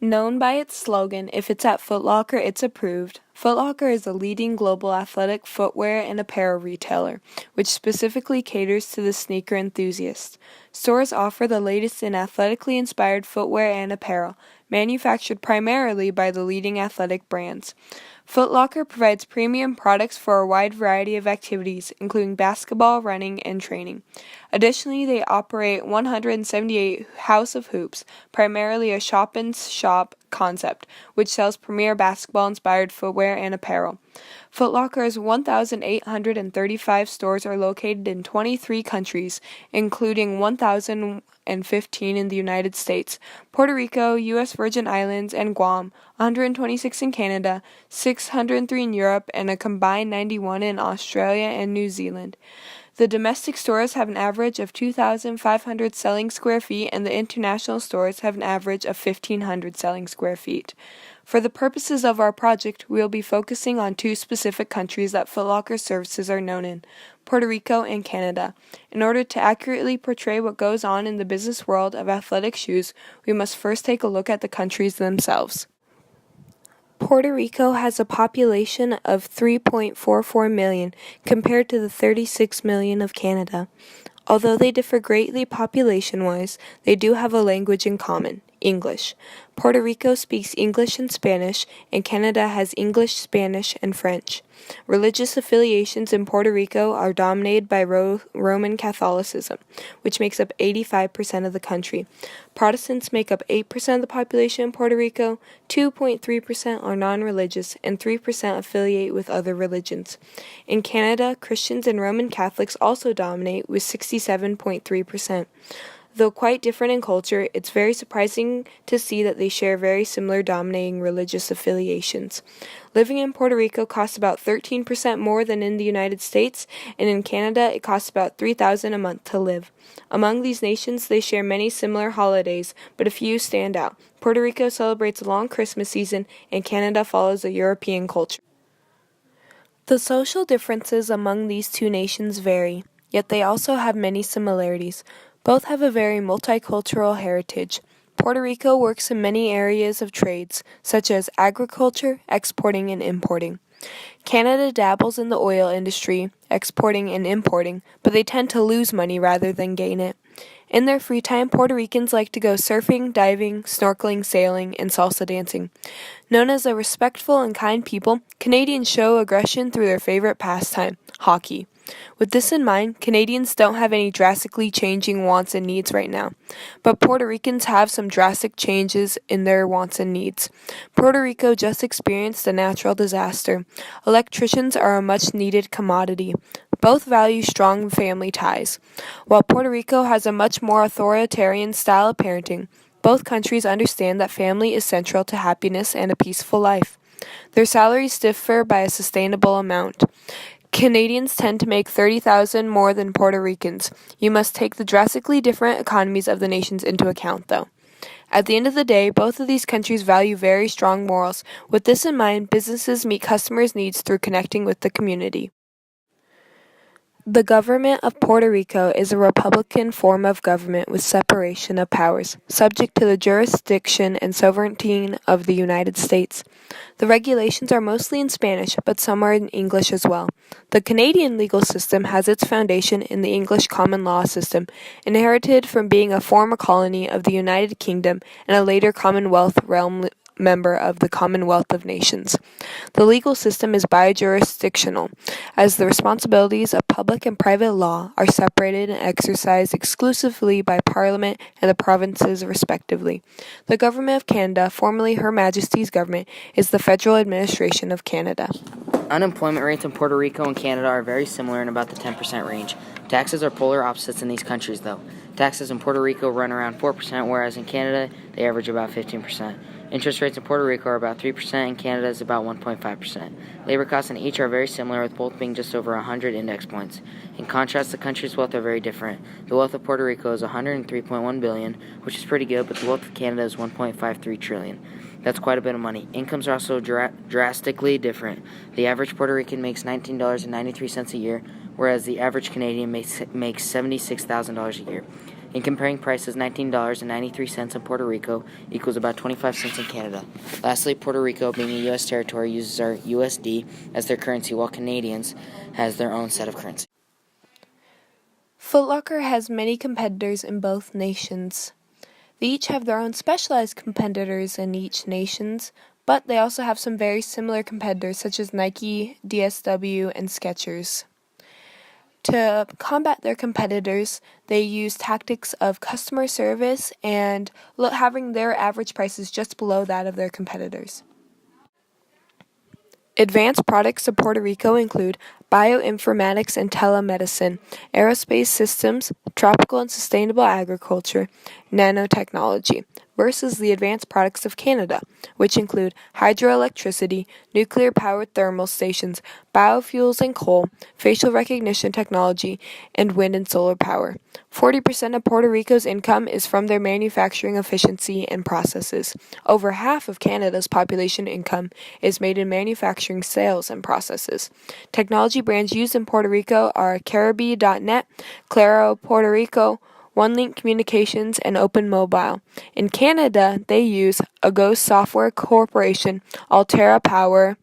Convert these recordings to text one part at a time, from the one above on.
Known by its slogan, "If it's at Footlocker, it's approved," Footlocker is a leading global athletic footwear and apparel retailer, which specifically caters to the sneaker enthusiast. Stores offer the latest in athletically inspired footwear and apparel, manufactured primarily by the leading athletic brands. Footlocker provides premium products for a wide variety of activities, including basketball, running, and training. Additionally, they operate 178 House of Hoops, primarily a shop-in-shop concept, which sells premier basketball-inspired footwear and apparel. Footlocker's 1,835 stores are located in 23 countries, including 1,015 in the United States, Puerto Rico, U.S. Virgin Islands, and Guam, 126 in Canada, 603 in Europe, and a combined 91 in Australia and New Zealand. The domestic stores have an average of 2,500 selling square feet, and the international stores have an average of 1,500 selling square feet. For the purposes of our project, we will be focusing on two specific countries that Footlocker services are known in, Puerto Rico and Canada. In order to accurately portray what goes on in the business world of athletic shoes, we must first take a look at the countries themselves. Puerto Rico has a population of 3.44 million compared to the 36 million of Canada. Although they differ greatly population-wise, they do have a language in common, English. Puerto Rico speaks English and Spanish, and Canada has English, Spanish, and French. Religious affiliations in Puerto Rico are dominated by Roman Catholicism, which makes up 85% of the country. Protestants make up 8% of the population in Puerto Rico, 2.3% are non-religious, and 3% affiliate with other religions. In Canada, Christians and Roman Catholics also dominate with 67.3%. Though quite different in culture, it's very surprising to see that they share very similar dominating religious affiliations. Living in Puerto Rico costs about 13% more than in the United States, and in Canada it costs about $3,000 a month to live. Among these nations, they share many similar holidays, but a few stand out. Puerto Rico celebrates a long Christmas season, and Canada follows a European culture. The social differences among these two nations vary, yet they also have many similarities. Both have a very multicultural heritage. Puerto Rico works in many areas of trades, such as agriculture, exporting, and importing. Canada dabbles in the oil industry, exporting and importing, but they tend to lose money rather than gain it. In their free time, Puerto Ricans like to go surfing, diving, snorkeling, sailing, and salsa dancing. Known as a respectful and kind people, Canadians show aggression through their favorite pastime, hockey. With this in mind, Canadians don't have any drastically changing wants and needs right now, but Puerto Ricans have some drastic changes in their wants and needs. Puerto Rico just experienced a natural disaster. Electricians are a much-needed commodity. Both value strong family ties. While Puerto Rico has a much more authoritarian style of parenting, both countries understand that family is central to happiness and a peaceful life. Their salaries differ by a sustainable amount. Canadians tend to make $30,000 more than Puerto Ricans. You must take the drastically different economies of the nations into account, though. At the end of the day, both of these countries value very strong morals. With this in mind, businesses meet customers' needs through connecting with the community. The government of Puerto Rico is a republican form of government with separation of powers, subject to the jurisdiction and sovereignty of the United States. The regulations are mostly in Spanish, but some are in English as well. The Canadian legal system has its foundation in the English common law system, inherited from being a former colony of the United Kingdom and a later Commonwealth realm member of the Commonwealth of Nations. The legal system is bi-jurisdictional, as the responsibilities of public and private law are separated and exercised exclusively by Parliament and the provinces respectively. The Government of Canada, formerly Her Majesty's Government, is the federal administration of Canada. Unemployment rates in Puerto Rico and Canada are very similar in about the 10% range. Taxes are polar opposites in these countries, though. Taxes in Puerto Rico run around 4%, whereas in Canada, they average about 15%. Interest rates in Puerto Rico are about 3%, and Canada is about 1.5%. Labor costs in each are very similar, with both being just over 100 index points. In contrast, the country's wealth are very different. The wealth of Puerto Rico is $103.1 billion, which is pretty good, but the wealth of Canada is $1.53 trillion. That's quite a bit of money. Incomes are also drastically different. The average Puerto Rican makes $19.93 a year, whereas the average Canadian makes $76,000 a year. In comparing prices, $19.93 in Puerto Rico equals about 25 cents in Canada. Lastly, Puerto Rico, being a U.S. territory, uses our USD as their currency, while Canadians has their own set of currency. Footlocker has many competitors in both nations. They each have their own specialized competitors in each nations, but they also have some very similar competitors such as Nike, DSW, and Skechers. To combat their competitors, they use tactics of customer service and having their average prices just below that of their competitors. Advanced products of Puerto Rico include bioinformatics and telemedicine, aerospace systems, tropical and sustainable agriculture, nanotechnology, versus the advanced products of Canada, which include hydroelectricity, nuclear-powered thermal stations, biofuels and coal, facial recognition technology, and wind and solar power. 40% of Puerto Rico's income is from their manufacturing efficiency and processes. Over half of Canada's population income is made in manufacturing sales and processes. Technology brands used in Puerto Rico are Caribe.net, Claro Puerto Rico, OneLink Communications, and Open Mobile. In Canada, they use Agos Software Corporation, Altera Power,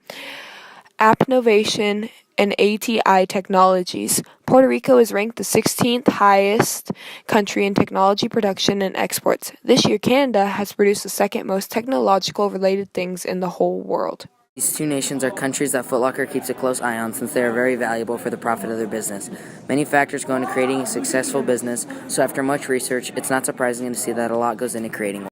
Appnovation, and ATI Technologies. Puerto Rico is ranked the 16th highest country in technology production and exports. This year, Canada has produced the second most technological related things in the whole world. These two nations are countries that Footlocker keeps a close eye on since they are very valuable for the profit of their business. Many factors go into creating a successful business, so after much research, it's not surprising to see that a lot goes into creating one.